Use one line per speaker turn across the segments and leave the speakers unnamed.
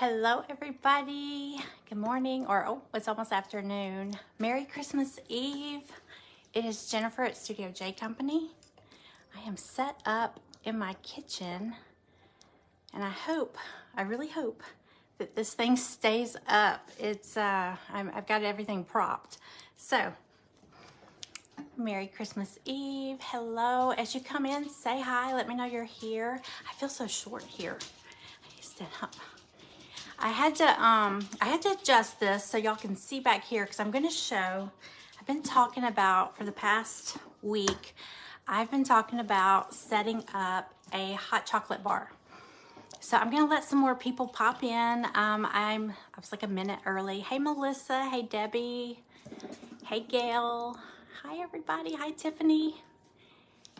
Hello, everybody. Good morning, or it's almost afternoon. Merry Christmas Eve. It is Jennifer at Studio J Company. I am set up in my kitchen, and I really hope that this thing stays up. I've got everything propped. So, Merry Christmas Eve. Hello. As you come in, say hi. Let me know you're here. I feel so short here. I need to stand up. I had to adjust this so y'all can see back here because I'm going to show. I've been talking about for the past week. I've been talking about setting up a hot chocolate bar. So I'm going to let some more people pop in. I was like a minute early. Hey Melissa. Hey Debbie. Hey Gail. Hi everybody. Hi Tiffany.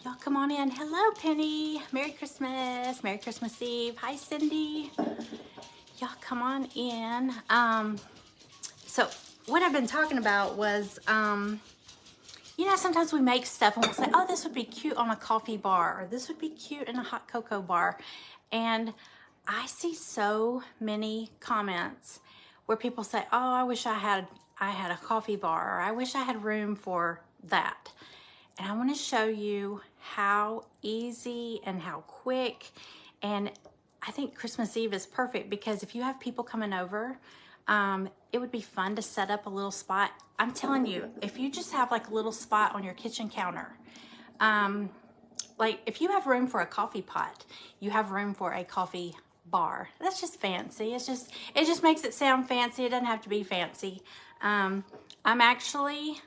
Y'all come on in. Hello Penny. Merry Christmas. Merry Christmas Eve. Hi Cindy. Y'all come on in. So what I've been talking about was, sometimes we make stuff and we'll say, oh, this would be cute on a coffee bar, or this would be cute in a hot cocoa bar. And I see so many comments where people say, oh, I wish I had a coffee bar, or I wish I had room for that. And I want to show you how easy and how quick, and I think Christmas Eve is perfect because if you have people coming over, it would be fun to set up a little spot. I'm telling you, if you just have like a little spot on your kitchen counter, like if you have room for a coffee pot, you have room for a coffee bar. That's just fancy. It just makes it sound fancy. It doesn't have to be fancy. I'm actually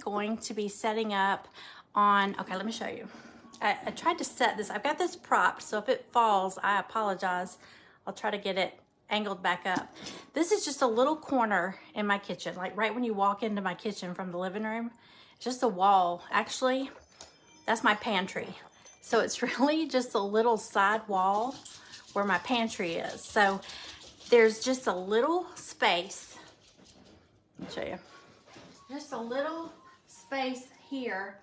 going to be setting up on, okay, let me show you. I tried to set this. I've got this propped, so if it falls, I apologize. I'll try to get it angled back up. This is just a little corner in my kitchen, like right when you walk into my kitchen from the living room. It's just a wall. Actually, that's my pantry. So it's really just a little side wall where my pantry is. So there's just a little space. Let me show you. Just a little space here.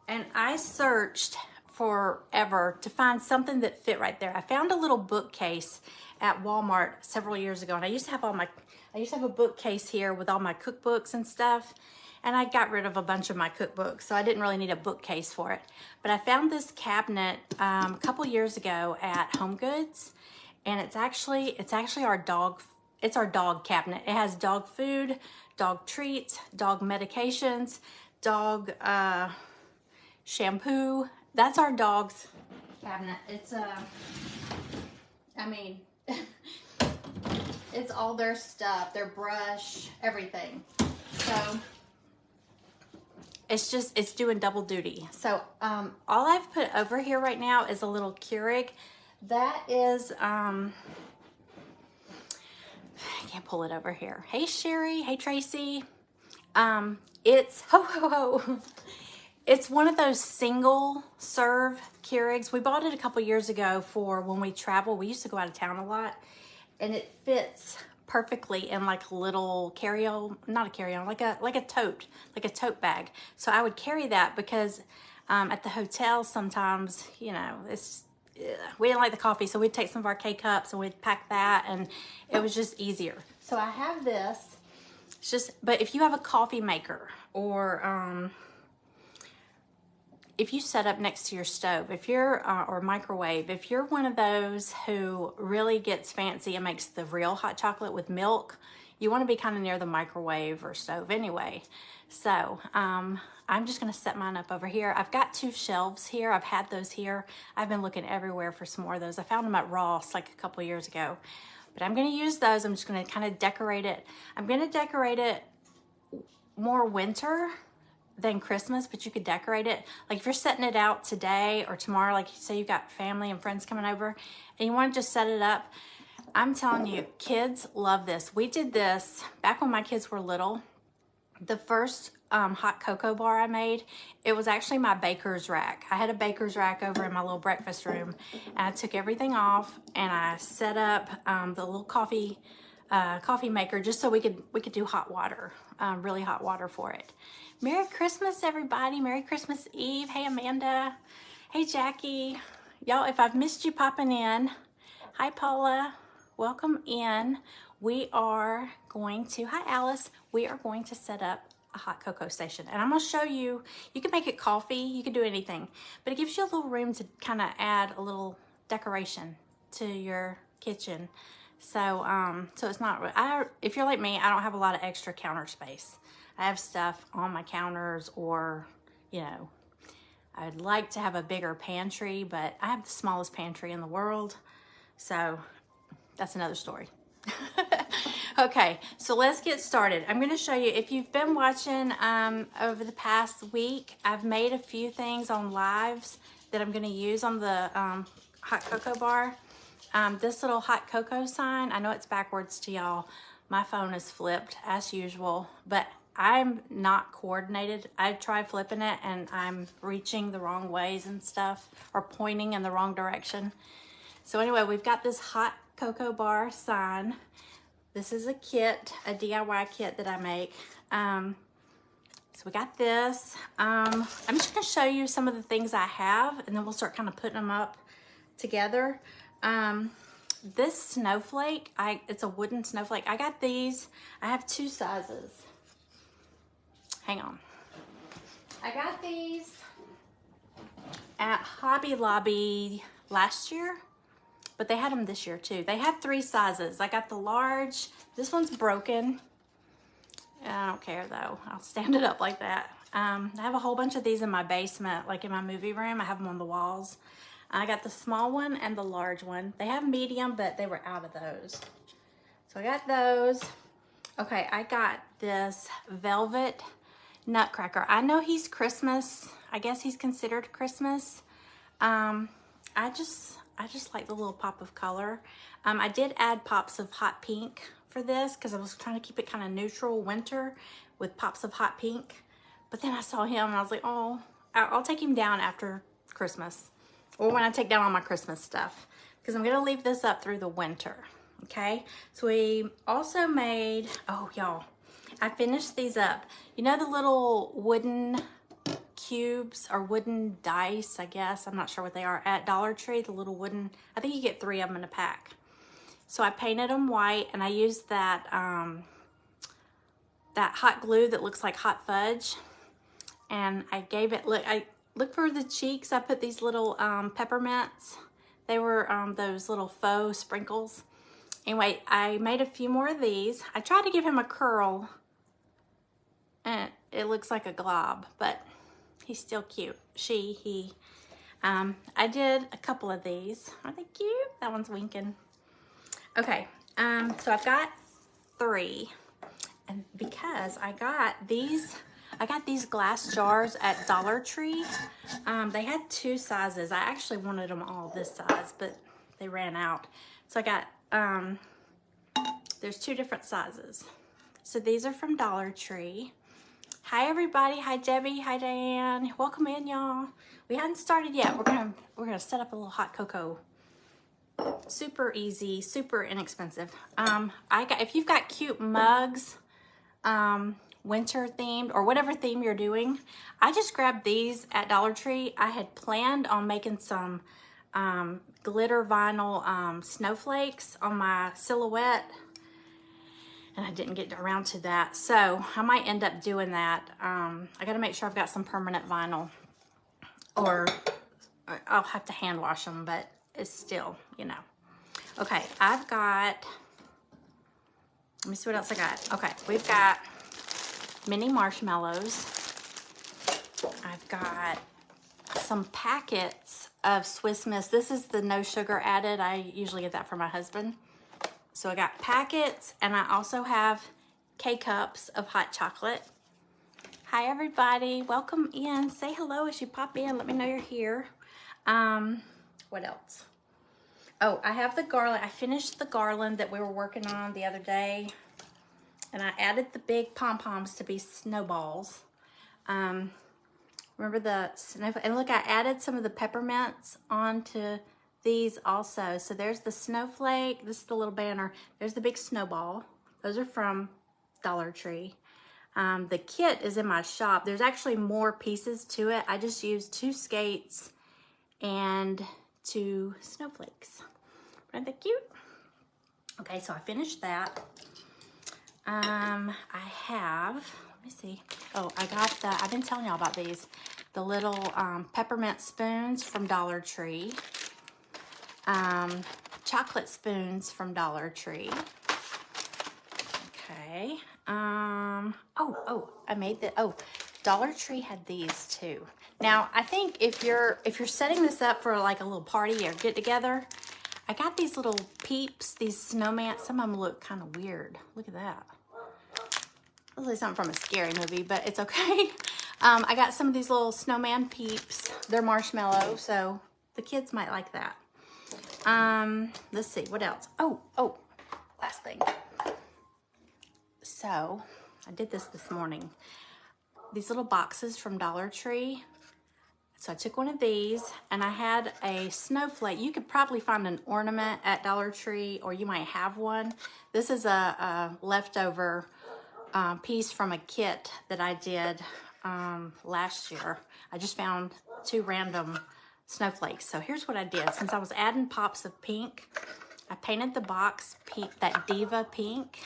And I searched forever to find something that fit right there. I found a little bookcase at Walmart several years ago, and I used to have a bookcase here with all my cookbooks and stuff, and I got rid of a bunch of my cookbooks, so I didn't really need a bookcase for it. But I found this cabinet a couple years ago at Home Goods, and it's actually our dog cabinet. It has dog food, dog treats, dog medications, dog shampoo. That's our dog's cabinet. It's it's all their stuff, their brush, everything. So it's doing double duty. So all I've put over here right now is a little Keurig. That is I can't pull it over here. Hey Sherry, hey Tracy. It's It's one of those single serve Keurigs. We bought it a couple years ago for when we travel. We used to go out of town a lot, and it fits perfectly in like a little not a carry-on, like a tote bag. So I would carry that because at the hotel sometimes, we didn't like the coffee, so we'd take some of our K-cups and we'd pack that, and it was just easier. So I have this. But if you have a coffee maker or if you set up next to your stove, or microwave, if you're one of those who really gets fancy and makes the real hot chocolate with milk, you want to be kind of near the microwave or stove anyway. So I'm just going to set mine up over here. I've got 2 shelves here. I've had those here. I've been looking everywhere for some more of those. I found them at Ross like a couple of years ago. But I'm going to use those. I'm just going to kind of decorate it. I'm going to decorate it more winter than Christmas, but you could decorate it. Like if you're setting it out today or tomorrow, like you say you've got family and friends coming over and you want to just set it up, I'm telling you, kids love this. We did this back when my kids were little. The first hot cocoa bar I made, it was actually my baker's rack. I had a baker's rack over in my little breakfast room, and I took everything off and I set up the little coffee maker just so we could do hot water, really hot water for it. Merry Christmas, everybody. Merry Christmas Eve. Hey, Amanda. Hey, Jackie. Y'all, if I've missed you popping in, hi, Paula. welcome in. We are going to, hi Alice, we are going to set up a hot cocoa station. And I'm gonna show you, you can make it coffee, you can do anything, but it gives you a little room to kind of add a little decoration to your kitchen. So, so it's not, if you're like me, I don't have a lot of extra counter space. I have stuff on my counters, or, you know, I'd like to have a bigger pantry, but I have the smallest pantry in the world. So that's another story. Okay, so let's get started. I'm going to show you, if you've been watching over the past week, I've made a few things on lives that I'm going to use on the hot cocoa bar. This little hot cocoa sign, I know it's backwards to y'all. My phone is flipped as usual, but I'm not coordinated. I tried flipping it and I'm reaching the wrong ways and stuff, or pointing in the wrong direction. So anyway, we've got this hot cocoa bar sign. This is a kit, a DIY kit that I make. So we got this. I'm just gonna show you some of the things I have, and then we'll start kind of putting them up together. This snowflake, it's a wooden snowflake. I got these. I have two sizes. Hang on. I got these at Hobby Lobby last year, but they had them this year too. They have three sizes. I got the large. This one's broken. I don't care though. I'll stand it up like that. I have a whole bunch of these in my basement, like in my movie room. I have them on the walls. I got the small one and the large one. They have medium, but they were out of those. So I got those. Okay, I got this velvet nutcracker. I know he's Christmas. I guess he's considered Christmas. I just like the little pop of color. I did add pops of hot pink for this because I was trying to keep it kind of neutral winter with pops of hot pink. But then I saw him and I was like, oh, I'll take him down after Christmas, or when I take down all my Christmas stuff, because I'm gonna leave this up through the winter. Okay, so we also made, oh y'all, I finished these up. You know the little wooden cubes or wooden dice, I guess, I'm not sure what they are, at Dollar Tree, the little wooden, I think you get 3 of them in a pack. So I painted them white, and I used that that hot glue that looks like hot fudge, and I gave it, look for the cheeks. I put these little peppermints. They were those little faux sprinkles. Anyway, I made a few more of these. I tried to give him a curl, and it looks like a glob, but he's still cute. He. I did a couple of these. Are they cute? That one's winking. Okay, so I've got 3, and because I got these glass jars at Dollar Tree. They had 2 sizes. I actually wanted them all this size, but they ran out. So I got, there's 2 different sizes. So these are from Dollar Tree. Hi everybody. Hi Debbie. Hi Diane. Welcome in, y'all. We hadn't started yet. We're gonna set up a little hot cocoa. Super easy, super inexpensive. If you've got cute mugs, winter themed or whatever theme you're doing, I just grabbed these at Dollar Tree. I had planned on making some glitter vinyl snowflakes on my silhouette, and I didn't get around to that, so I might end up doing that. I gotta make sure I've got some permanent vinyl, or I'll have to hand wash them, but it's still, you know. Okay, I've got, let me see what else I got. Okay, we've got mini marshmallows. I've got some packets of Swiss Miss. This is the no sugar added. I usually get that for my husband. So I got packets, and I also have K-cups of hot chocolate. Hi everybody, welcome in. Say hello as you pop in. Let me know you're here. What else? Oh, I have the garland. I finished the garland that we were working on the other day, and I added the big pom-poms to be snowballs. Remember the snow, and look, I added some of the peppermints onto these also. So there's the snowflake. This is the little banner. There's the big snowball. Those are from Dollar Tree. The kit is in my shop. There's actually more pieces to it. I just used 2 skates and 2 snowflakes. Aren't they cute? Okay, so I finished that. I have, let me see. Oh, I got I've been telling y'all about these. The little peppermint spoons from Dollar Tree. Chocolate spoons from Dollar Tree. Okay. I made Dollar Tree had these too. Now, I think if you're setting this up for like a little party or get together, I got these little peeps, these snowman. Some of them look kind of weird. Look at that. Looks like something from a scary movie, but it's okay. I got some of these little snowman peeps. They're marshmallow, so the kids might like that. Let's see, what else? Oh, last thing. So, I did this morning. These little boxes from Dollar Tree. So I took one of these and I had a snowflake. You could probably find an ornament at Dollar Tree, or you might have one. This is a leftover piece from a kit that I did last year. I just found 2 random snowflakes. So here's what I did. Since I was adding pops of pink, I painted the box pink, that Diva pink,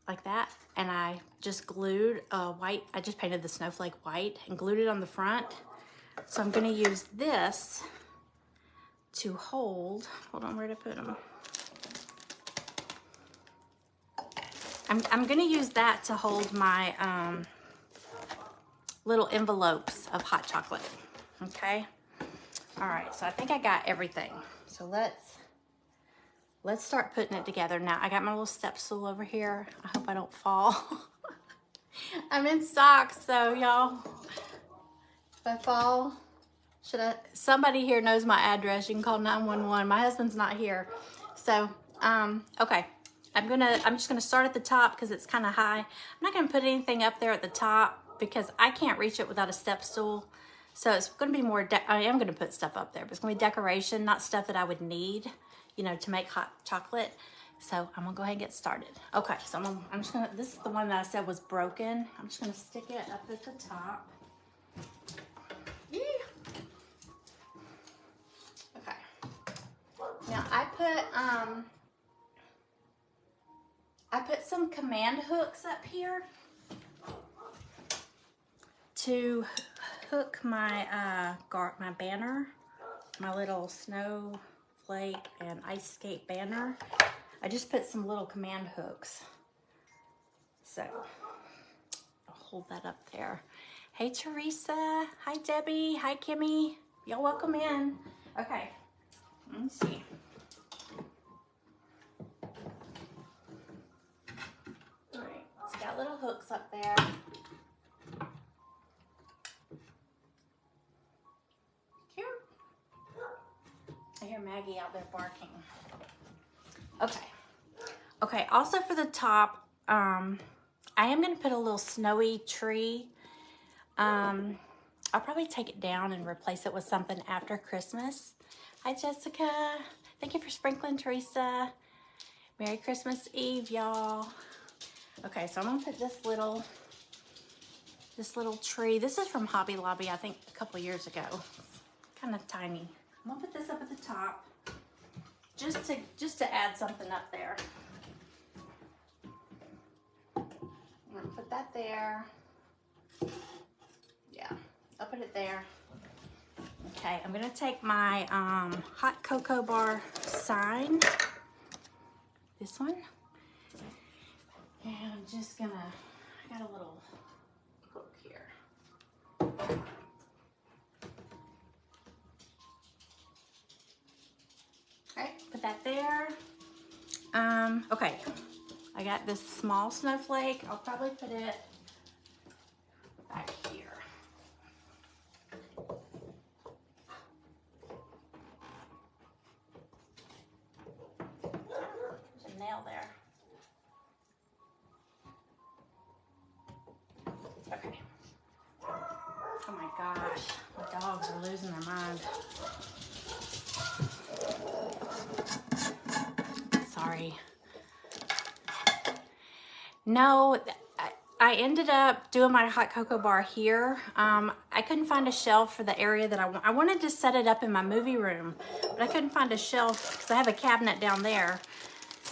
like that, and I just glued white. I just painted the snowflake white and glued it on the front. So I'm gonna use this to hold, hold on, where to put them? I'm gonna use that to hold my little envelopes of hot chocolate, okay? All right, so I think I got everything. So let's start putting it together. Now, I got my little step stool over here. I hope I don't fall. I'm in socks, so y'all, if I fall, somebody here knows my address. You can call 911. My husband's not here. So, okay. I'm just gonna start at the top because it's kind of high. I'm not gonna put anything up there at the top because I can't reach it without a step stool. So it's gonna be more, I am gonna put stuff up there, but it's gonna be decoration, not stuff that I would need, you know, to make hot chocolate. So I'm gonna go ahead and get started. Okay, so I'm just gonna, this is the one that I said was broken. I'm just gonna stick it up at the top. Yeah. Okay. Now I put some command hooks up here to hook my my banner, my little snowflake and ice skate banner. I just put some little command hooks. So I'll hold that up there. Hey Teresa, hi Debbie, hi Kimmy. Y'all welcome in. Okay, let me see. All right, it's got little hooks up there. Cute. I hear Maggie out there barking. Okay. Okay, also for the top, I am gonna put a little snowy tree. I'll probably take it down and replace it with something after Christmas. Hi Jessica, thank you for sprinkling, Teresa. Merry Christmas Eve, y'all. Okay, so I'm gonna put this little tree. This is from Hobby Lobby, I think a couple years ago. It's kind of tiny. I'm gonna put this up at the top, just to add something up there. I'm gonna put that there. Yeah, I'll put it there. Okay, I'm gonna take my hot cocoa bar sign, this one, and I'm just gonna, I got a little hook here. Okay, put that there. Okay, I got this small snowflake. I'll probably put it back here. There's a nail there. Okay. Oh my gosh, my dogs are losing their mind. Sorry. No, I ended up doing my hot cocoa bar here. I couldn't find a shelf for the area that I wanted to set it up in my movie room, but I couldn't find a shelf because I have a cabinet down there.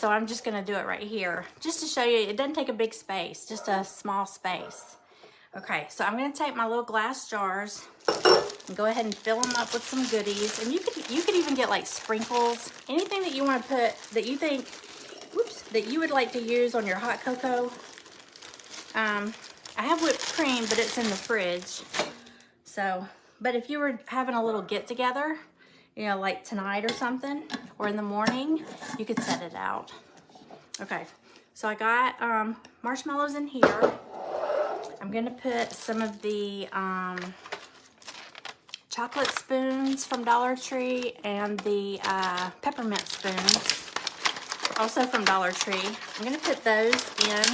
so I'm just gonna do it right here, just to show you it doesn't take a big space, just a small space. Okay, so I'm gonna take my little glass jars and go ahead and fill them up with some goodies. And you could even get like sprinkles, anything that you want to put that you think, whoops, that you would like to use on your hot cocoa. I have whipped cream, but it's in the fridge. So, but if you were having a little get together, you know, like tonight or something, or in the morning, you could set it out. Okay, so I got marshmallows in here. I'm gonna put some of the chocolate spoons from Dollar Tree and the peppermint spoons, also from Dollar Tree. I'm gonna put those in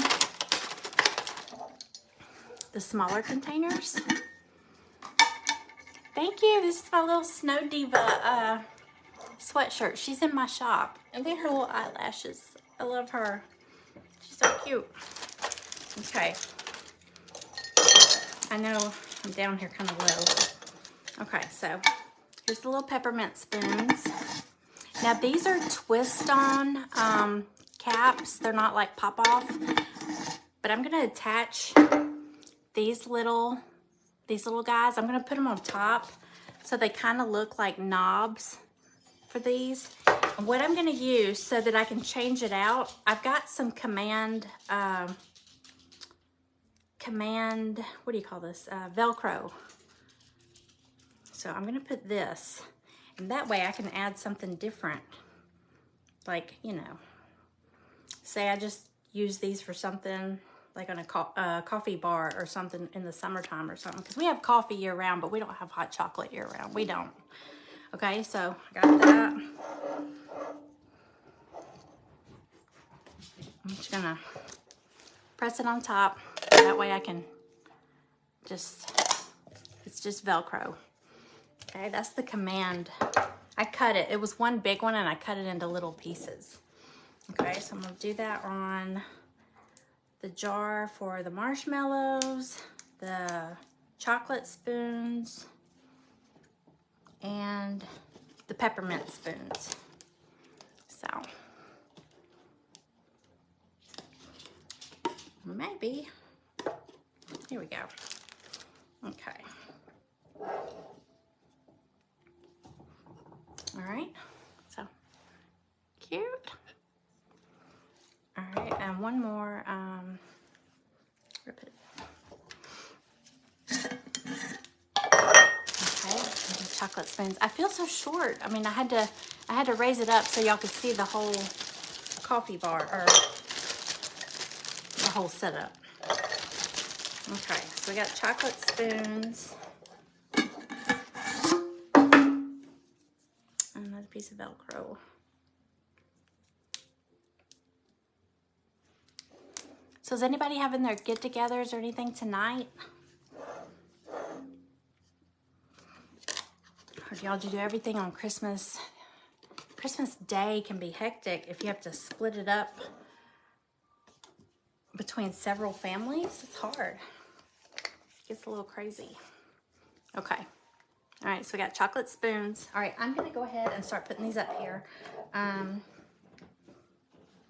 the smaller containers. Thank you. This is my little Snow Diva sweatshirt. She's in my shop. And look at her little eyelashes. I love her. She's so cute. Okay. I know I'm down here kind of low. Okay, so here's the little peppermint spoons. Now these are twist-on caps. They're not like pop-off. But I'm gonna attach these little guys. I'm gonna put them on top so they kind of look like knobs for these. And what I'm gonna use so that I can change it out, I've got some command, what do you call this? Velcro. So I'm gonna put this, and that way I can add something different. Like, you know, say I just use these for something like on a coffee bar or something in the summertime or something, because we have coffee year round, but we don't have hot chocolate year round. We don't. Okay, so I got that. I'm just gonna press it on top. That way I can just, it's just Velcro. Okay, that's the command. I cut it. It was one big one and I cut it into little pieces. Okay, so I'm gonna do that on the jar for the marshmallows, the chocolate spoons, and the peppermint spoons. So, maybe, here we go. Okay. All right, so cute. All right, and one more, rip it. Okay, the chocolate spoons. I feel so short. I mean, I had to raise it up so y'all could see the whole coffee bar, or the whole setup. Okay, so we got chocolate spoons. Another piece of Velcro. So is anybody having their get-togethers or anything tonight? Or do y'all do everything on Christmas? Christmas Day can be hectic if you have to split it up between several families. It's hard. It gets a little crazy. Okay. All right, so we got chocolate spoons. All right, I'm gonna go ahead and start putting these up here.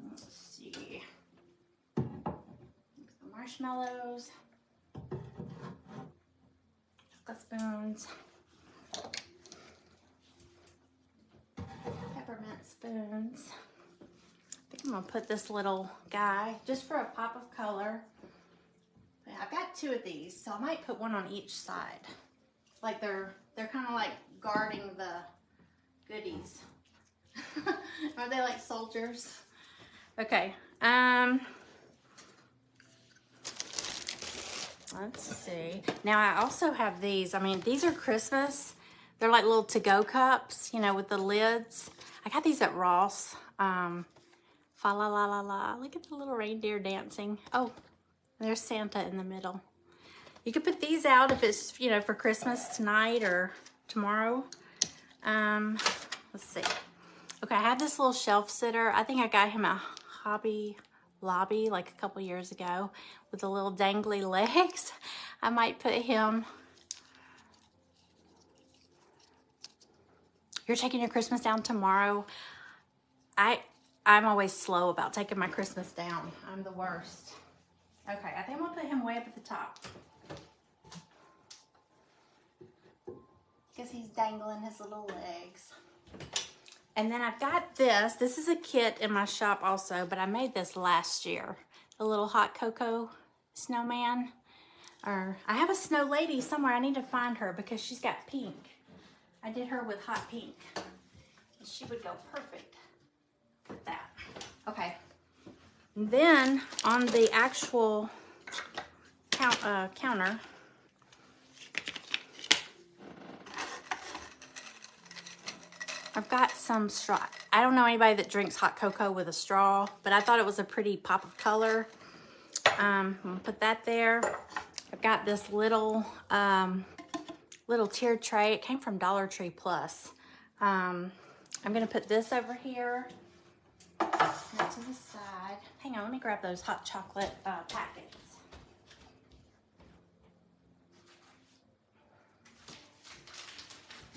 Let's see. Marshmallows, chocolate spoons, peppermint spoons. I think I'm gonna put this little guy just for a pop of color. Yeah, I've got two of these, so I might put one on each side. Like they're kind of like guarding the goodies. Are they like soldiers? Okay. Let's see. Now I also have these. I mean, these are Christmas. They're like little to-go cups, you know, with the lids. I got these at Ross. Fa la la la la. Look at the little reindeer dancing. Oh, there's Santa in the middle. You could put these out if it's, you know, for Christmas tonight or tomorrow. Let's see. Okay, I have this little shelf sitter. I think I got him at Hobby Lobby like a couple years ago with the little dangly legs. I might put him. You're taking your Christmas down tomorrow. I'm always slow about taking my Christmas down. I'm the worst. Okay, I think I'm gonna put him way up at the top. Because he's dangling his little legs. And then I've got this. This is a kit in my shop also, but I made this last year. The little hot cocoa snowman. Or I have a snow lady somewhere. I need to find her because she's got pink. I did her with hot pink. And she would go perfect with that. Okay. And then on the actual counter, I've got some straw. I don't know anybody that drinks hot cocoa with a straw, but I thought it was a pretty pop of color. I'm gonna put that there. I've got this little little tiered tray. It came from Dollar Tree Plus. I'm gonna put this over here. That to the side. Hang on, let me grab those hot chocolate packets.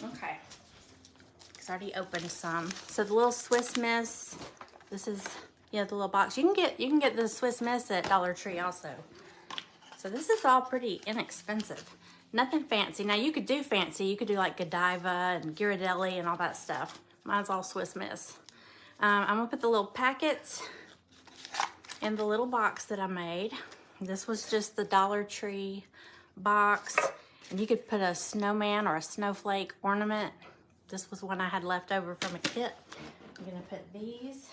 Okay. It's already opened some. So the little Swiss Miss, this is, you know, the little box. You can get the Swiss Miss at Dollar Tree also. So this is all pretty inexpensive. Nothing fancy. Now you could do fancy. You could do like Godiva and Ghirardelli and all that stuff. Mine's all Swiss Miss. I'm gonna put the little packets in the little box that I made. This was just the Dollar Tree box. And you could put a snowman or a snowflake ornament. This was one I had left over from a kit. I'm gonna put these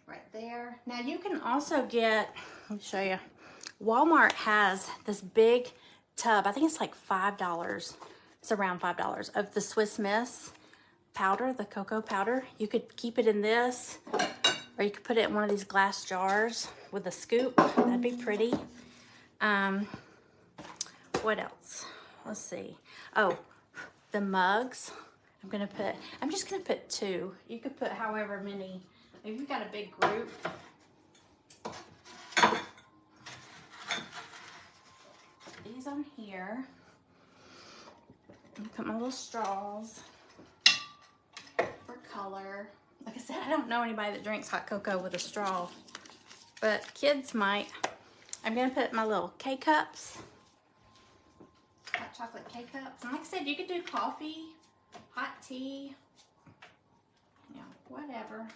right there. Now you can also get, let me show you. Walmart has this big tub. I think it's like $5. It's around $5 of the Swiss Miss powder, the cocoa powder. You could keep it in this, or you could put it in one of these glass jars with a scoop. That'd be pretty. What else? Let's see. Oh, the mugs. I'm just gonna put 2. You could put however many. If you've got a big group. These on here. Put my little straws for color. Like I said, I don't know anybody that drinks hot cocoa with a straw, but kids might. I'm gonna put my little K-cups. Hot chocolate K-cups. And like I said, you could do coffee, hot tea, you know, whatever.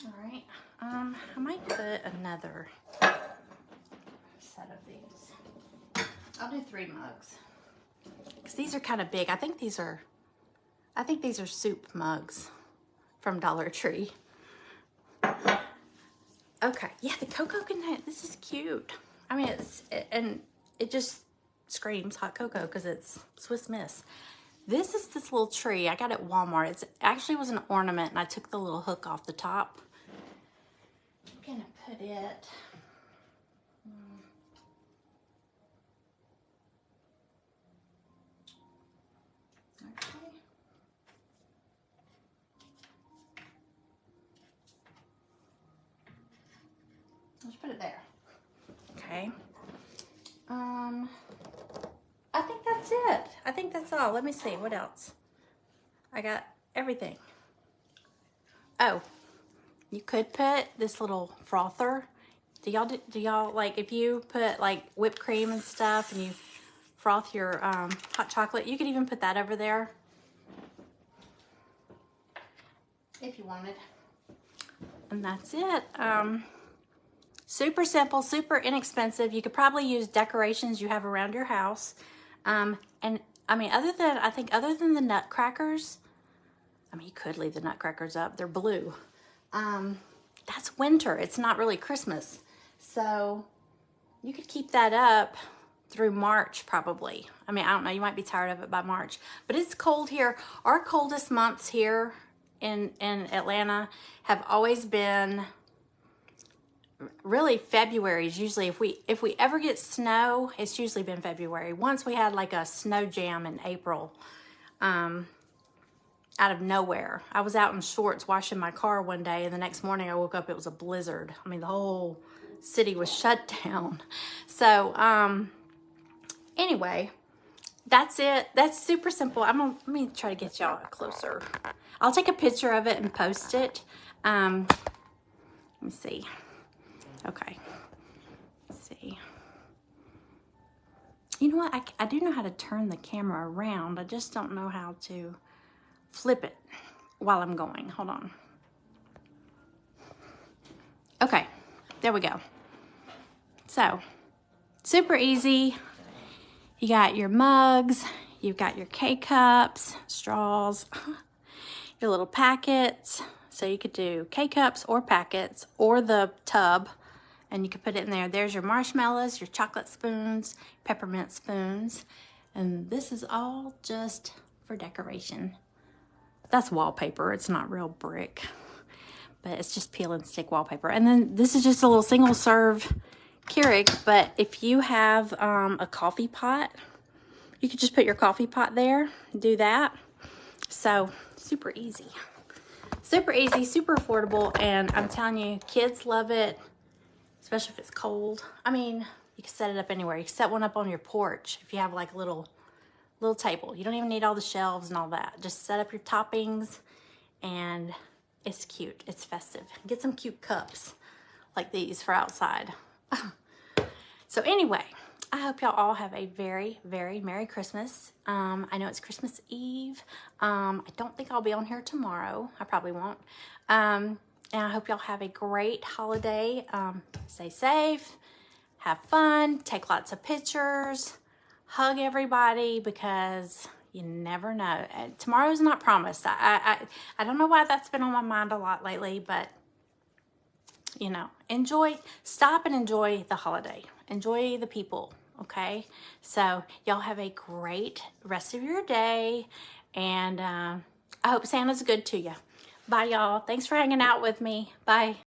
All right. I might put another set of these. I'll do 3 mugs. Because these are kind of big. I think these are soup mugs from Dollar Tree. Okay, yeah, the cocoa container, this is cute. I mean, it just screams hot cocoa because it's Swiss Miss. This is this little tree I got at Walmart. It actually was an ornament, and I took the little hook off the top. I'm gonna put it, okay. Let's put it there. Okay. I think that's it. I think that's all. Let me see, what else? I got everything. Oh, you could put this little frother. Do y'all like, if you put like whipped cream and stuff and you froth your hot chocolate, you could even put that over there if you wanted. And that's it. Super simple, super inexpensive. You could probably use decorations you have around your house. And I mean, other than the nutcrackers, I mean, you could leave the nutcrackers up. They're blue. That's winter. It's not really Christmas. So you could keep that up through March probably. I mean, I don't know. You might be tired of it by March. But it's cold here. Our coldest months here in Atlanta have always been really February is usually, if we ever get snow, it's usually been February. Once we had like a snow jam in April, out of nowhere. I was out in shorts washing my car one day, and the next morning I woke up, it was a blizzard. I mean, the whole city was shut down. So anyway, that's it. That's super simple. Let me try to get y'all closer. I'll take a picture of it and post it. Let me see. Okay. Let's see. You know what? I do know how to turn the camera around. I just don't know how to flip it while I'm going. Hold on. Okay. There we go. So, super easy. You got your mugs, you've got your K-cups, straws, your little packets. So you could do K-cups or packets or the tub, and you could put it in there. There's your marshmallows, your chocolate spoons, peppermint spoons, and this is all just for decoration. That's wallpaper. It's not real brick, but it's just peel and stick wallpaper. And then this is just a little single serve Keurig, but if you have a coffee pot, you could just put your coffee pot there, do that. So super easy, super affordable, and I'm telling you, kids love it, especially if it's cold. I mean, you can set it up anywhere. You can set one up on your porch if you have like a little table. You don't even need all the shelves and all that. Just set up your toppings, and it's cute. It's festive. Get some cute cups like these for outside. So anyway, I hope y'all all have a very, very Merry Christmas. I know it's Christmas Eve. I don't think I'll be on here tomorrow. I probably won't. And I hope y'all have a great holiday. Stay safe, have fun, take lots of pictures, hug everybody, because you never know. Tomorrow's not promised. I don't know why that's been on my mind a lot lately, but you know, stop and enjoy the holiday. Enjoy the people, okay? So y'all have a great rest of your day, and I hope Santa's good to you. Bye, y'all. Thanks for hanging out with me. Bye.